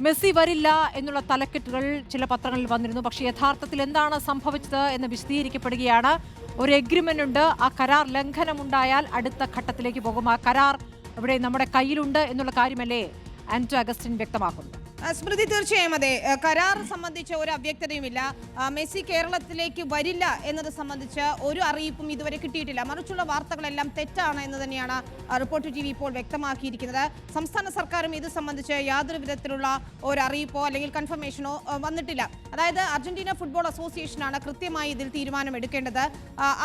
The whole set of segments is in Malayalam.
മെസ്സി വരില്ല എന്നുള്ള തലക്കെട്ടുകൾ ചില പത്രങ്ങളിൽ വന്നിരുന്നു. പക്ഷേ യഥാർത്ഥത്തിൽ എന്താണ് സംഭവിച്ചത് എന്ന് വിശദീകരിക്കപ്പെടുകയാണ്. ഒരു എഗ്രിമെന്റ് ഉണ്ട്. ആ കരാർ ലംഘനമുണ്ടായാൽ അടുത്ത ഘട്ടത്തിലേക്ക് പോകും. ആ കരാർ ഇവിടെ നമ്മുടെ കയ്യിലുണ്ട് എന്നുള്ള കാര്യമല്ലേ ആന്റോ അഗസ്റ്റിൻ വ്യക്തമാക്കുന്നു. സ്മൃതി, തീർച്ചയായും അതെ. കരാർ സംബന്ധിച്ച ഒരു അവ്യക്തതയുമില്ല. മെസ്സി കേരളത്തിലേക്ക് വരില്ല എന്നത് സംബന്ധിച്ച് ഒരു അറിയിപ്പും ഇതുവരെ കിട്ടിയിട്ടില്ല. മറിച്ചുള്ള വാർത്തകളെല്ലാം തെറ്റാണ് എന്ന് തന്നെയാണ് റിപ്പോർട്ടർ TV ഇപ്പോൾ വ്യക്തമാക്കിയിരിക്കുന്നത്. സംസ്ഥാന സർക്കാരും ഇത് സംബന്ധിച്ച് യാതൊരു വിധത്തിലുള്ള ഒരു അറിയിപ്പോ അല്ലെങ്കിൽ കൺഫർമേഷനോ വന്നിട്ടില്ല. അതായത് അർജന്റീന ഫുട്ബോൾ അസോസിയേഷനാണ് കൃത്യമായി ഇതിൽ തീരുമാനമെടുക്കേണ്ടത്.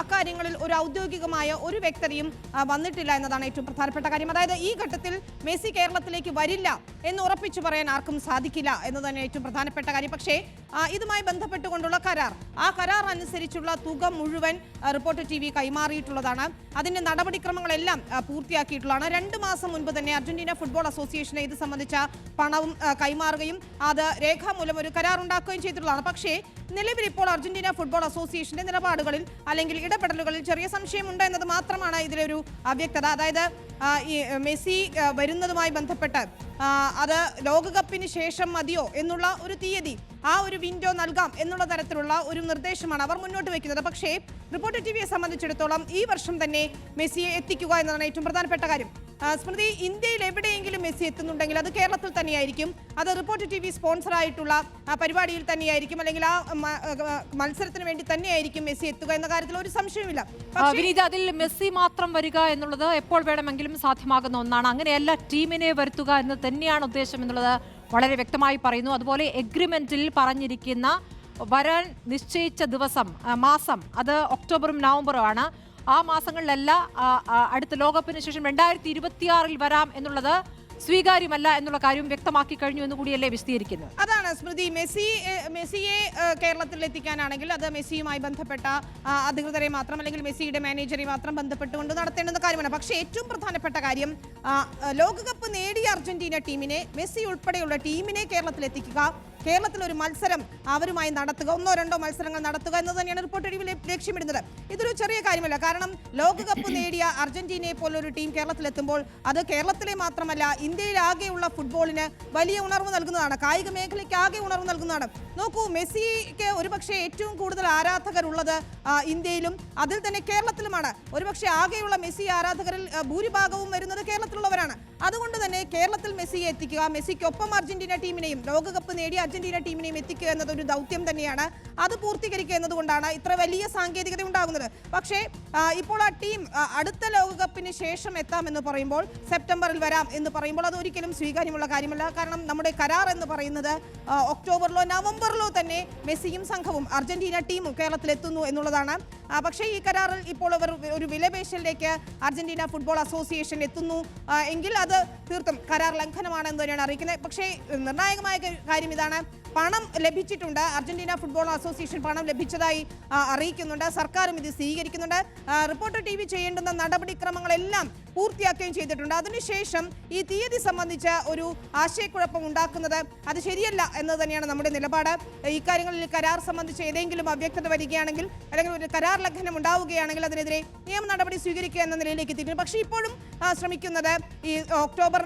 അക്കാര്യങ്ങളിൽ ഒരു ഔദ്യോഗികമായ ഒരു വ്യക്തതയും വന്നിട്ടില്ല എന്നതാണ് ഏറ്റവും പ്രധാനപ്പെട്ട കാര്യം. അതായത് ഈ ഘട്ടത്തിൽ മെസ്സി കേരളത്തിലേക്ക് വരില്ല എന്ന് ഉറപ്പിച്ചു പറയാൻ ആർക്കും സാധിക്കില്ല എന്ന് തന്നെ ഏറ്റവും പ്രധാനപ്പെട്ട കാര്യം. പക്ഷേ ഇതുമായി ബന്ധപ്പെട്ടുകൊണ്ടുള്ള കരാർ, ആ കരാർ അനുസരിച്ചുള്ള തുക മുഴുവൻ റിപ്പോർട്ടർ TV കൈമാറിയിട്ടുള്ളതാണ്. അതിന്റെ നടപടിക്രമങ്ങളെല്ലാം പൂർത്തിയാക്കിയിട്ടുള്ളതാണ്. 2 മാസം മുൻപ് തന്നെ അർജന്റീന ഫുട്ബോൾ അസോസിയേഷനെ ഇത് സംബന്ധിച്ച പണവും കൈമാറുകയും അത് രേഖാമൂലം ഒരു കരാർ ഉണ്ടാക്കുകയും ചെയ്തിട്ടുള്ളതാണ്. പക്ഷേ നിലവിൽ ഇപ്പോൾ അർജന്റീന ഫുട്ബോൾ അസോസിയേഷന്റെ നിലപാടുകളിൽ അല്ലെങ്കിൽ ഇടപെടലുകളിൽ ചെറിയ സംശയമുണ്ട് എന്നത് മാത്രമാണ് ഇതിലൊരു അവ്യക്തത. അതായത് ഈ മെസ്സി വരുന്നതുമായി ബന്ധപ്പെട്ട് അത് ലോകകപ്പിന് ശേഷം മതിയോ എന്നുള്ള ഒരു തീയതി, ആ ഒരു വിൻഡോ നൽകാം എന്നുള്ള തരത്തിലുള്ള ഒരു നിർദ്ദേശമാണ് അവർ മുന്നോട്ട് വയ്ക്കുന്നത്. പക്ഷേ റിപ്പോർട്ടർ TVയെ സംബന്ധിച്ചിടത്തോളം ഈ വർഷം തന്നെ മെസ്സിയെ എത്തിക്കുക എന്നതാണ് ഏറ്റവും പ്രധാനപ്പെട്ട കാര്യം. സ്മൃതി, ഇന്ത്യയിൽ എവിടെയെങ്കിലും മെസ്സി എത്തുന്നുണ്ടെങ്കിൽ അത് കേരളത്തിൽ തന്നെയായിരിക്കും. അത് റിപ്പോർട്ടർ TV സ്പോൺസർ ആയിട്ടുള്ള പരിപാടിയിൽ തന്നെയായിരിക്കും, അല്ലെങ്കിൽ ആ മത്സരത്തിന് വേണ്ടി തന്നെയായിരിക്കും മെസ്സി എത്തുക എന്ന കാര്യത്തിൽ ഒരു സംശയമില്ല. അതിൽ മെസ്സി മാത്രം വരിക എന്നുള്ളത് എപ്പോൾ വേണമെങ്കിലും സാധ്യമാകുന്ന ഒന്നാണ്. അങ്ങനെയല്ല, ടീമിനെ വരുത്തുക എന്ന് തന്നെയാണ് ഉദ്ദേശം എന്നുള്ളത് വളരെ വ്യക്തമായി പറയുന്നു. അതുപോലെ എഗ്രിമെന്റിൽ പറഞ്ഞിരിക്കുന്ന വരാൻ നിശ്ചയിച്ച മാസം അത് ഒക്ടോബറും നവംബറും ആണ്. ആ മാസങ്ങളിലല്ല, അടുത്ത ലോകകപ്പിന് ശേഷം 2026 വരാം എന്നുള്ളത് സ്വീകാര്യമല്ല എന്നുള്ള കാര്യം വ്യക്തമാക്കി കഴിഞ്ഞു എന്ന് കൂടിയല്ലേ വിശദീകരിക്കുന്നത്. അതാണ് സ്മൃതി, മെസ്സിയെ കേരളത്തിൽ എത്തിക്കാനാണെങ്കിൽ അത് മെസ്സിയുമായി ബന്ധപ്പെട്ട അധികൃതരെ മാത്രം അല്ലെങ്കിൽ മെസ്സിയുടെ മാനേജറെ മാത്രം ബന്ധപ്പെട്ടുകൊണ്ട് നടത്തേണ്ടുന്ന കാര്യമാണ്. പക്ഷേ ഏറ്റവും പ്രധാനപ്പെട്ട കാര്യം, ലോകകപ്പ് നേടിയ അർജന്റീന ടീമിനെ, മെസ്സി ഉൾപ്പെടെയുള്ള ടീമിനെ കേരളത്തിൽ എത്തിക്കുക, കേരളത്തിൽ ഒരു മത്സരം അവരുമായി നടത്തുക, 1-2 മത്സരങ്ങൾ നടത്തുക എന്ന് തന്നെയാണ് റിപ്പോർട്ടർ TV ലക്ഷ്യമിടുന്നത്. ഇതൊരു ചെറിയ കാര്യമല്ല. കാരണം ലോകകപ്പ് നേടിയ അർജന്റീനയെ പോലൊരു ടീം കേരളത്തിലെത്തുമ്പോൾ അത് കേരളത്തിലെ മാത്രമല്ല ഇന്ത്യയിലാകെയുള്ള ഫുട്ബോളിന് വലിയ ഉണർവ് നൽകുന്നതാണ്, കായിക മേഖലയ്ക്ക് ആകെ ഉണർവ് നൽകുന്നതാണ്. നോക്കൂ, മെസ്സിക്ക് ഒരുപക്ഷെ ഏറ്റവും കൂടുതൽ ആരാധകരുള്ളത് ഇന്ത്യയിലും അതിൽ തന്നെ കേരളത്തിലുമാണ്. ഒരുപക്ഷെ ആകെയുള്ള മെസ്സി ആരാധകരിൽ ഭൂരിഭാഗവും വരുന്നത് കേരളത്തിലുള്ളവരാണ്. അതുകൊണ്ട് തന്നെ കേരളത്തിൽ മെസ്സിയെ എത്തിക്കുക, മെസ്സിക്കൊപ്പം അർജന്റീന ടീമിനെയും ലോകകപ്പ് നേടിയ അർജന്റീന ടീമിനെയും എത്തിക്കുക എന്നതൊരു ദൗത്യം തന്നെയാണ്. അത് പൂർത്തീകരിക്കുക എന്നതുകൊണ്ടാണ് ഇത്ര വലിയ സാങ്കേതികത ഉണ്ടാകുന്നത്. പക്ഷേ ഇപ്പോൾ ആ ടീം അടുത്ത ലോകകപ്പിന് ശേഷം എത്താമെന്ന് പറയുമ്പോൾ, സെപ്റ്റംബറിൽ വരാം എന്ന് പറയുമ്പോൾ അത് ഒരിക്കലും സ്വീകാര്യമുള്ള കാര്യമല്ല. കാരണം നമ്മുടെ കരാർ എന്ന് പറയുന്നത് ഒക്ടോബറിലോ നവംബറിലോ തന്നെ മെസ്സിയും സംഘവും അർജന്റീന ടീമും കേരളത്തിലെത്തുന്നു എന്നുള്ളതാണ്. പക്ഷേ ഈ കരാറിൽ ഇപ്പോൾ അവർ ഒരു വിലപേശലിലേക്ക് അർജന്റീന ഫുട്ബോൾ അസോസിയേഷൻ എത്തുന്നു എങ്കിൽ അത് തീർത്തും കരാർ ലംഘനമാണെന്ന് തന്നെയാണ് അറിയിക്കുന്നത്. പക്ഷേ നിർണായകമായ കാര്യം ഇതാണ്, പണം ലഭിച്ചിട്ടുണ്ട്. അർജന്റീന ഫുട്ബോൾ അസോസിയേഷൻ പണം ലഭിച്ചതായി അറിയിക്കുന്നുണ്ട്. സർക്കാരും ഇത് സ്വീകരിക്കുന്നുണ്ട്. റിപ്പോർട്ടർ TV ചെയ്യേണ്ടുന്ന നടപടിക്രമങ്ങളെല്ലാം പൂർത്തിയാക്കുകയും ചെയ്തിട്ടുണ്ട്. അതിനുശേഷം ഈ തീയതി സംബന്ധിച്ച ഒരു ആശയക്കുഴപ്പം ഉണ്ടാക്കുന്നത് അത് ശരിയല്ല എന്ന് തന്നെയാണ് നമ്മുടെ നിലപാട്. ഇക്കാര്യങ്ങളിൽ കരാർ സംബന്ധിച്ച് ഏതെങ്കിലും അവ്യക്തത വരികയാണെങ്കിൽ അല്ലെങ്കിൽ ഒരു കരാർ ലംഘനം ഉണ്ടാവുകയാണെങ്കിൽ അതിനെതിരെ നിയമ നടപടി സ്വീകരിക്കുക എന്ന നിലയിലേക്ക് എത്തിയിട്ടുണ്ട്. പക്ഷേ ഇപ്പോഴും ശ്രമിക്കുന്നത് ഈ ഒക്ടോബർ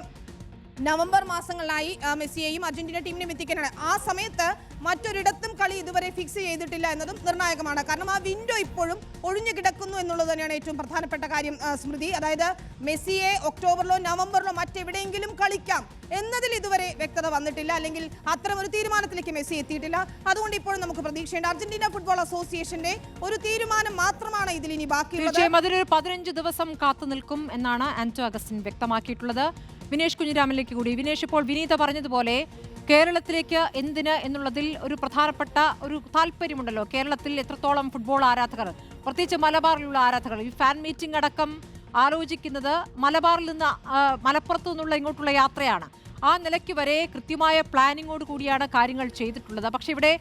നവംബർ മാസങ്ങളിലായി മെസ്സിയെയും അർജന്റീന ടീമിനെയും എത്തിക്കാനാണ്. ആ സമയത്ത് മറ്റൊരിടത്തും കളി ഇതുവരെ ഫിക്സ് ചെയ്തിട്ടില്ല എന്നതും നിർണായകമാണ്. കാരണം ആ വിൻഡോ ഇപ്പോഴും ഒഴിഞ്ഞു കിടക്കുന്നു എന്നുള്ളത് തന്നെയാണ് ഏറ്റവും പ്രധാനപ്പെട്ട കാര്യം സ്മൃതി. അതായത് മെസ്സിയെ ഒക്ടോബറിലോ നവംബറിലോ മറ്റെവിടെയെങ്കിലും കളിക്കാം എന്നതിൽ ഇതുവരെ വ്യക്തത വന്നിട്ടില്ല, അല്ലെങ്കിൽ അത്തരം ഒരു തീരുമാനത്തിലേക്ക് മെസ്സി എത്തിയിട്ടില്ല. അതുകൊണ്ട് ഇപ്പോഴും നമുക്ക് പ്രതീക്ഷയുണ്ട്. അർജന്റീന ഫുട്ബോൾ അസോസിയേഷന്റെ ഒരു തീരുമാനം മാത്രമാണ് ഇതിൽ ഇനി ബാക്കിയുള്ളത്. അതിലൊരു 15 ദിവസം കാത്തു നിൽക്കും എന്നാണ് ആന്റോ അഗസ്റ്റിൻ വ്യക്തമാക്കിയിട്ടുള്ളത്. വിനേഷ് കുഞ്ഞിരാമനിലേക്ക് കൂടി. വിനേഷ്, ഇപ്പോൾ വിനീത പറഞ്ഞതുപോലെ കേരളത്തിലേക്ക് എന്തിന് എന്നുള്ളതിൽ ഒരു പ്രധാനപ്പെട്ട ഒരു താല്പര്യമുണ്ടല്ലോ. കേരളത്തിൽ എത്രത്തോളം ഫുട്ബോൾ ആരാധകർ, പ്രത്യേകിച്ച് മലബാറിലുള്ള ആരാധകർ, ഈ ഫാൻ മീറ്റിംഗ് അടക്കം ആലോചിക്കുന്നത് മലബാറിൽ നിന്ന് മലപ്പുറത്തു നിന്നുള്ള ഇങ്ങോട്ടുള്ള യാത്രയാണ്. ആ നിലയ്ക്ക് വരെ കൃത്യമായ പ്ലാനിങ്ങോട് കൂടിയാണ് കാര്യങ്ങൾ ചെയ്തിട്ടുള്ളത്. പക്ഷേ ഇവിടെ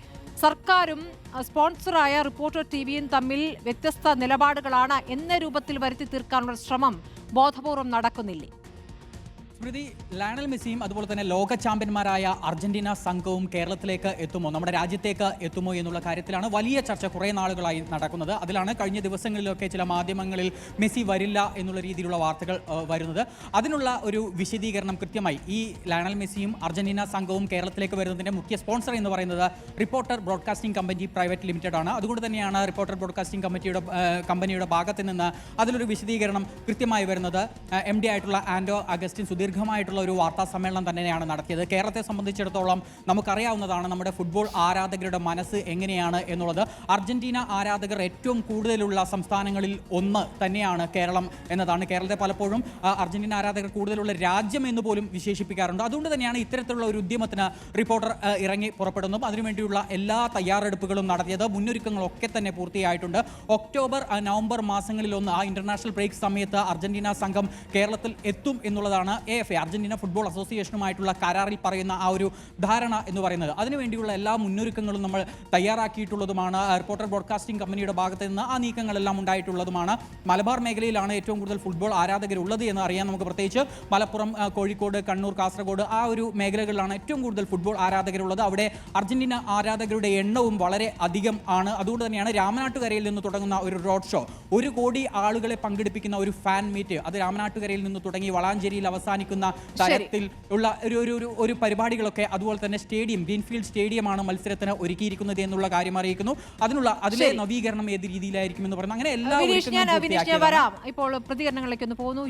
സർക്കാരും സ്പോൺസറായ റിപ്പോർട്ടർ TVയും തമ്മിൽ വ്യത്യസ്ത നിലപാടുകളാണ് എന്ന രൂപത്തിൽ വരുത്തി തീർക്കാനുള്ള ശ്രമം ബോധപൂർവം നടക്കുന്നില്ലേ? സ്മൃതി, ലയണൽ മെസ്സിയും അതുപോലെ തന്നെ ലോക ചാമ്പ്യന്മാരായ അർജന്റീന സംഘവും കേരളത്തിലേക്ക് എത്തുമോ, നമ്മുടെ രാജ്യത്തേക്ക് എത്തുമോ എന്നുള്ള കാര്യത്തിലാണ് വലിയ ചർച്ച കുറേ നാളുകളായി നടക്കുന്നത്. അതിലാണ് കഴിഞ്ഞ ദിവസങ്ങളിലൊക്കെ ചില മാധ്യമങ്ങളിൽ മെസ്സി വരില്ല എന്നുള്ള രീതിയിലുള്ള വാർത്തകൾ വരുന്നത്. അതിനുള്ള ഒരു വിശദീകരണം കൃത്യമായി ഈ ലയണൽ മെസ്സിയും അർജന്റീന സംഘവും കേരളത്തിലേക്ക് വരുന്നതിൻ്റെ മുഖ്യ സ്പോൺസർ എന്ന് പറയുന്നത് reporter broadcasting company private limited ആണ്. അതുകൊണ്ട് തന്നെയാണ് റിപ്പോർട്ടർ ബ്രോഡ്കാസ്റ്റിംഗ് കമ്പനിയുടെ ഭാഗത്ത് നിന്ന് അതിലൊരു വിശദീകരണം കൃത്യമായി വരുന്നത്. MD ആയിട്ടുള്ള ആൻഡോ അഗസ്റ്റിൻ ദീർഘമായിട്ടുള്ള ഒരു വാർത്താ സമ്മേളനം തന്നെയാണ് നടത്തിയത്. കേരളത്തെ സംബന്ധിച്ചിടത്തോളം നമുക്കറിയാവുന്നതാണ് നമ്മുടെ ഫുട്ബോൾ ആരാധകരുടെ മനസ്സ് എങ്ങനെയാണ് എന്നുള്ളത്. അർജന്റീന ആരാധകർ ഏറ്റവും കൂടുതലുള്ള സംസ്ഥാനങ്ങളിൽ ഒന്ന് തന്നെയാണ് കേരളം എന്നതാണ്. കേരളത്തെ പലപ്പോഴും അർജന്റീന ആരാധകർ കൂടുതലുള്ള രാജ്യം എന്ന് പോലും വിശേഷിപ്പിക്കാറുണ്ട്. അതുകൊണ്ട് തന്നെയാണ് ഇത്തരത്തിലുള്ള ഒരു ഉദ്യമത്തിന് റിപ്പോർട്ടർ ഇറങ്ങി പുറപ്പെടുന്നതും അതിനുവേണ്ടിയുള്ള എല്ലാ തയ്യാറെടുപ്പുകളും നടത്തിയത്. മുന്നൊരുക്കങ്ങളൊക്കെ തന്നെ പൂർത്തിയായിട്ടുണ്ട്. ഒക്ടോബർ നവംബർ മാസങ്ങളിലൊന്ന് ആ ഇന്റർനാഷണൽ ബ്രേക്ക് സമയത്ത് അർജന്റീന സംഘം കേരളത്തിൽ എത്തും എന്നുള്ളതാണ് AFA അർജന്റീന ഫുട്ബോൾ അസോസിയേഷനുമായിട്ടുള്ള കരാറിൽ പറയുന്ന ആ ഒരു ധാരണ എന്ന് പറയുന്നത്. അതിനുവേണ്ടിയുള്ള എല്ലാ മുന്നൊരുക്കങ്ങളും നമ്മൾ തയ്യാറാക്കിയിട്ടുള്ളതുമാണ്. റിപ്പോർട്ടർ ബ്രോഡ്കാസ്റ്റിംഗ് കമ്പനിയുടെ ഭാഗത്ത് നിന്ന് ആ നീക്കങ്ങളെല്ലാം ഉണ്ടായിട്ടുള്ളതുമാണ്. മലബാർ മേഖലയിലാണ് ഏറ്റവും കൂടുതൽ ഫുട്ബോൾ ആരാധകരുള്ളത് എന്ന് അറിയാൻ നമുക്ക്. പ്രത്യേകിച്ച് മലപ്പുറം, കോഴിക്കോട്, കണ്ണൂർ, കാസർഗോഡ് ആ ഒരു മേഖലകളിലാണ് ഏറ്റവും കൂടുതൽ ഫുട്ബോൾ ആരാധകരുള്ളത്. അവിടെ അർജന്റീന ആരാധകരുടെ എണ്ണവും വളരെ അധികം ആണ്. അതുകൊണ്ട് തന്നെയാണ് രാമനാട്ടുകരയിൽ നിന്ന് തുടങ്ങുന്ന ഒരു റോഡ് ഷോ, 1 കോടി ആളുകളെ പങ്കെടുപ്പിക്കുന്ന ഒരു ഫാൻ മീറ്റ്, അത് രാമനാട്ടുകരയിൽ നിന്ന് തുടങ്ങി വളാഞ്ചേരിയിൽ അവസാനിക്കുന്ന തരത്തിൽ ഉള്ള ഒരു പരിപാടികളൊക്കെ, അതുപോലെ തന്നെ സ്റ്റേഡിയം, ഗ്രീൻഫീൽഡ് സ്റ്റേഡിയമാണ് മത്സരത്തിന് ഒരുക്കിയിരിക്കുന്നത് എന്നുള്ള കാര്യം അറിയിക്കുന്നു. അതിലെ നവീകരണം ഏത് രീതിയിലായിരിക്കും എന്ന് പറയുന്നത്. അങ്ങനെ എല്ലാ ഇപ്പോൾ പ്രതികരണങ്ങളിലേക്ക് ഒന്ന് പോകുന്നു.